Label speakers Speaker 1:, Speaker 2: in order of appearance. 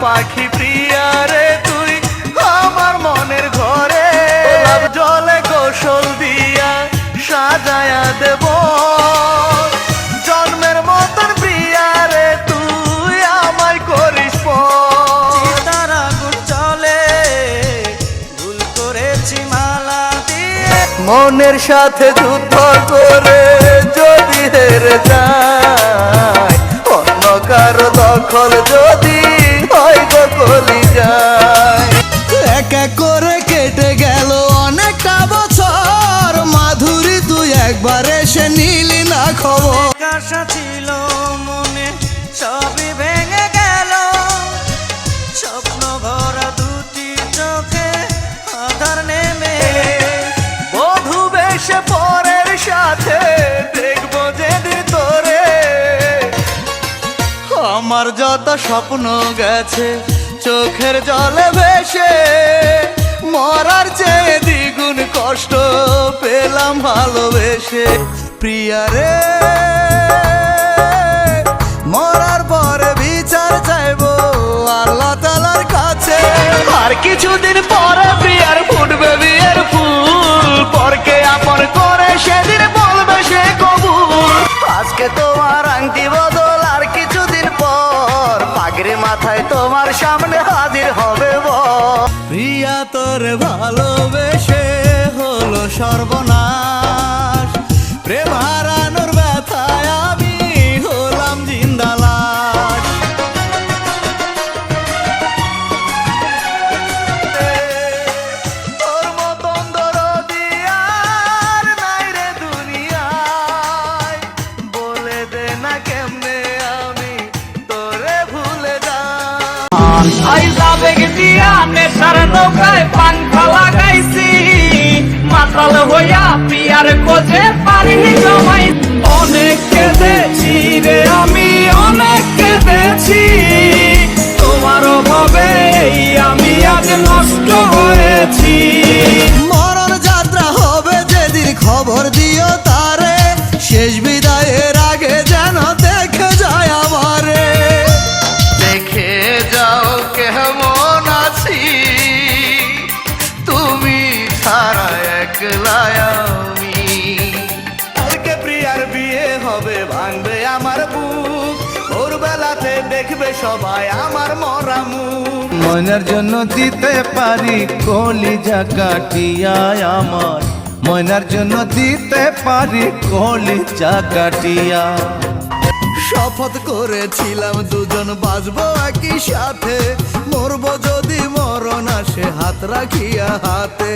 Speaker 1: পাখি প্রিয়া রে তুই আমার মনের ঘরে জলে গোসল দিয়া সাজায়া দেব জন্মের মতন প্রিয়া রে তুই আমায় করিস
Speaker 2: চিতার আগুন চলে ভুল করেছি মালা দিয়ে
Speaker 1: মনের সাথে যুদ্ধ করে যদি হেরে যায় অন্য কারো দখল যদি হয় গো কলি যায়
Speaker 2: এক এক করে কেটে গেল অনেকটা বছর মাধুরী তুই একবার এসে নিলি না খবর আশা ছিল মনে সবই ভেঙে গেল স্বপ্ন ভরা দুটি চোখে আধার নেমে
Speaker 1: বধূ বেশে পরের সাথে দেখবো যেদিন তোরে আমার যত স্বপ্ন গেছে চোখের জলে ভেসে মরার চেয়ে দ্বিগুণ কষ্ট পেলাম ভালোবেসে প্রিয়া রে মরার পরে বিচার চাইবো আল্লাহ তাআলার কাছে আর কিছুদিন পরে প্রিয়ার ফুটবে বিয়ের ফুল পরকে আপন করে সেদিন বলবে সে কবুল আজকে তোমার আংটি বদল আর কিছুদিন পর পাগড়ি মাথায় তোমার সামনে হাজির হবে প্রিয়া তোর ভালোবেসে হলো সর্বনাশ প্রেম হারানোর ব্যথায় আমি হলাম জিন্দা লাশ তোর মতন দরদি আর নাই রে দুনিয়ায় বলে দে না কেমনে আমি তোরে ভুলে যাই
Speaker 3: আইসা বেগ দিয়া নেশার নৌকায় পাংখা লাগাইছি মাতাল হইয়া পিয়ার কোজে পারিনি জমাই অনেক কেঁদেছি রে আমি অনেক কেঁদেছি তোমার অভাবে আমি আজ নষ্ট হয়েছি
Speaker 2: মরণ যাত্রা হবে যেদিন খবর দিও তারে শেষ বিদায়ের আগে যেন দেখে যায় আমারে
Speaker 1: দেখে যাও কেমন আছি তুমি ছাড়া একলা আমি আজকে প্রিয়ার বিয়ে হবে ভাঙবে আমার বুক ভোরবেলাতে দেখবে সবাই আমার মরা মুখ
Speaker 2: মনের জন্য দিতে পারি কলিজা কাটিয়া আমার মনের জন্য দিতে পারি কলিজা কাটিয়া শপথ করেছিলাম দুজন বাঁচবো একই সাথে মরবো যদি মরণ আসে হাত রাখিয়া হাতে